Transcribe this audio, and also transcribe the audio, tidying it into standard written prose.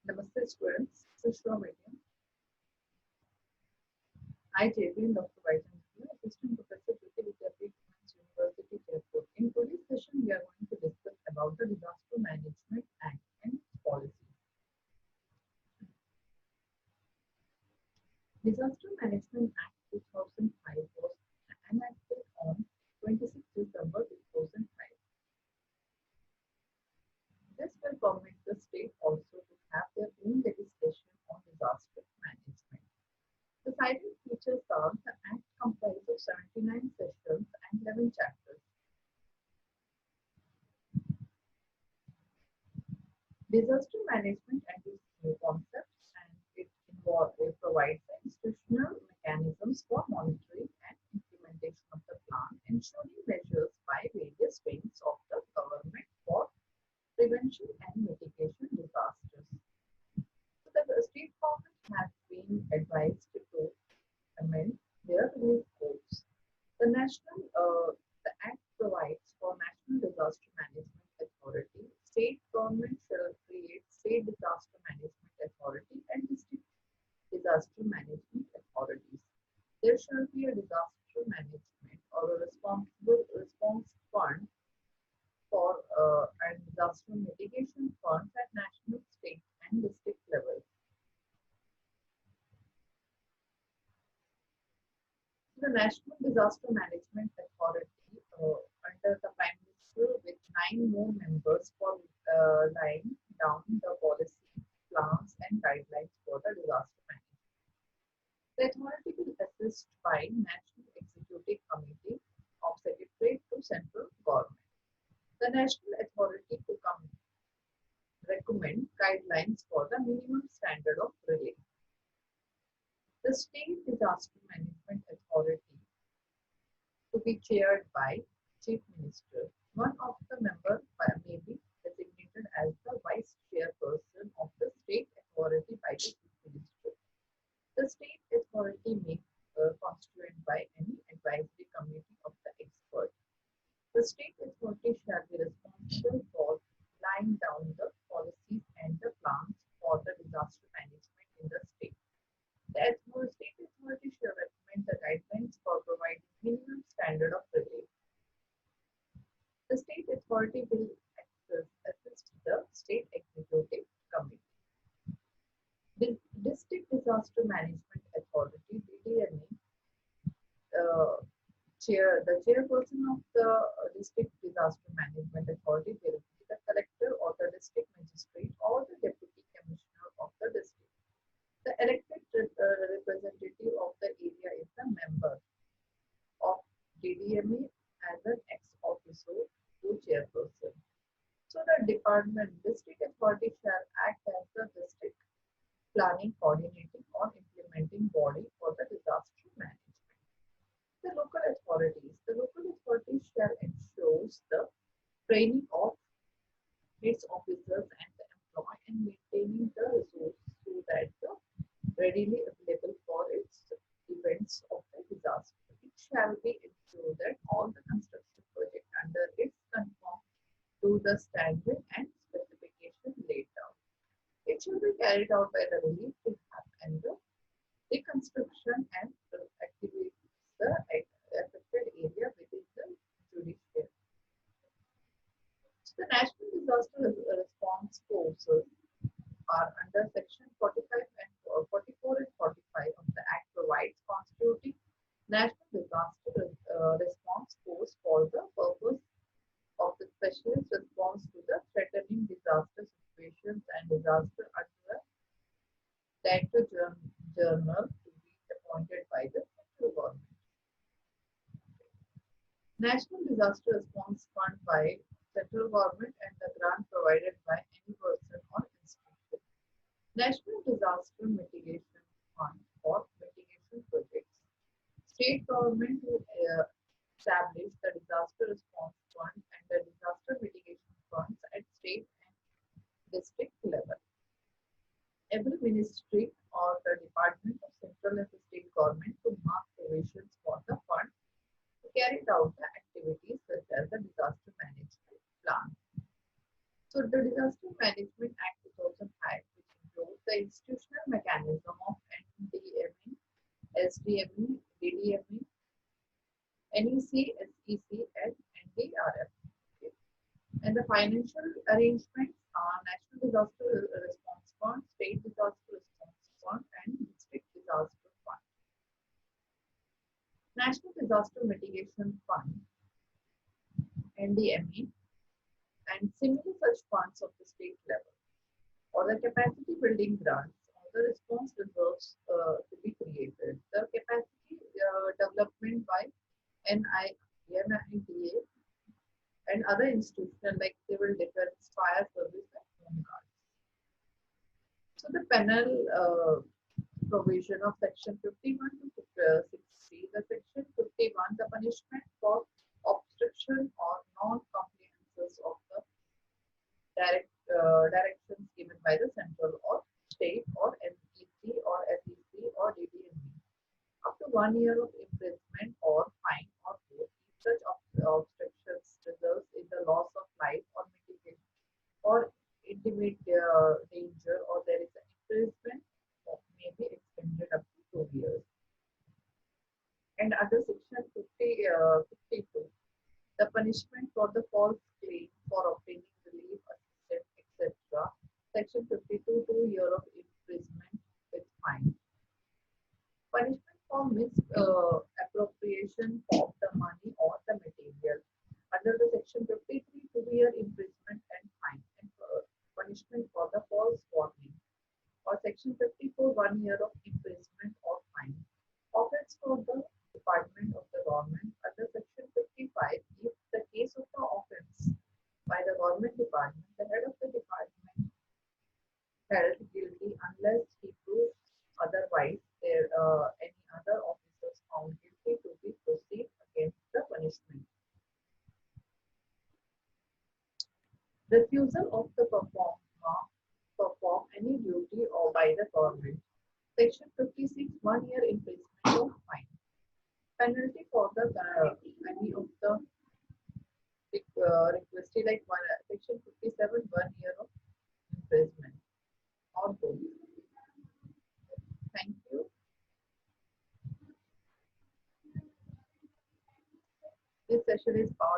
Namaste students, Sushma Medium. I, JVWU, Dr.Y.Chandrakala, Assistant Professor, Vidyapeeth, University, Jaipur. In today's session, we are going to discuss about the Disaster Management Act and its policies. Disaster Management Act 2005 was enacted on 26 December 2005. This will permit the state also to have their own legislation on disaster management. The cited features are the Act comprises of 79 sections and 11 chapters. Disaster management and its new concepts, and it provides institutional mechanisms for monitoring and implementation of the plan, ensuring measures by various wings of the government for prevention and mitigation disasters. So the state government has been advised to amend their relief codes. The Act provides for National Disaster Management Authority. State government shall create State Disaster Management Authority and District Disaster Management Authorities. There shall be a disaster management or a responsible response fund for and disaster mitigation funds at national, state, and district level. The National Disaster Management Authority under the Prime Minister with 9 more members for laying down the policy, plans and guidelines for the disaster management. The authority will assist by National Executive Committee of Secretariat to Central Government. The National Authority to recommend guidelines for the minimum standard of relief. The State Disaster Management Authority to be chaired by Chief Minister. One of the members may be designated as the Vice Chairperson of the State Authority by the Chief Minister. The State Authority may be constituted by any advisory committee of the expert. The State Authority shall be responsible for laying down the policies and the plans for the disaster management in the state. The State Authority shall recommend the guidelines for providing minimum standard of relief. The State Authority will assist the State Executive Committee. The District Disaster Management Authority (DDMA) the chairperson of the District Disaster Management Authority will be the collector or the district magistrate or the deputy commissioner of the district. The elected representative of the area is the member of DDMA as an ex-officio to chairperson. So the district authority shall act as the district planning, coordinating or implementing body for the disaster management. The local authorities shall ensure the training of its officers and the employee and maintaining the resources so that the readily available for its events of the disaster. It shall be ensured that all the construction projects under its conform to the standard and specification laid down. It shall be carried out by the relief and the reconstruction and activities the affected area within the judiciary. The National Disaster Response Forces are under Section 45 and 44 and 45 of the Act provides constituting National Disaster Response Force for the purpose of the specialist response to the threatening disaster situations and disaster under Director General to be appointed by the central government. National Disaster Response Fund by central government and the grant provided by any person or institution. National Disaster Mitigation Fund for mitigation projects. State government will establish the Disaster Response Fund and the Disaster Mitigation Funds at state and district level. Every ministry or the department of central and state government to mark provisions for the fund to carry out the activities such as the disaster management plan. So the Disaster Management Act 2005, which includes the institutional mechanism of NDME, SDME, DDME, NEC, SEC, and NDRF. Okay. And the financial arrangements are National Disaster Response Fund, State Disaster Response Fund, and District Disaster Fund. National Disaster Mitigation Fund, NDME, and similar such funds of the state level, or the capacity building grants, or the response reserves to be created. The capacity development by NIDA and other institutions like civil defense, fire service, and home guards. So the penal provision of section 51 to 60, the section 51, the punishment for obstruction or non-compliance of the directions given by the central or state or NEC or SEC or DDME. Up to 1 year of imprisonment or fine or both. If such obstructions results in the loss of life or mitigation or intimate danger, or there is an imprisonment may be extended up to 2 years. And under section 52, the punishment for the false claim for obtaining relief, assistance, etc. Section 52, 2 years of imprisonment with fine. Punishment for misappropriation of the money or the material. Under the section 53, 2 year imprisonment and fine. And punishment for the false warning. Or section 54, 1 year of imprisonment or fine. Offense for the department of the government. Under section 55, if the case of the offense by the government department, the head of the department held guilty unless he proves otherwise, there any other officers found guilty to be proceed against the punishment. Refusal of the perform any duty or by the government. Section 56, 1 year imprisonment or fine. Penalty for the any of the requested like section 57, 1 year of imprisonment or both. Thank you. This session is powered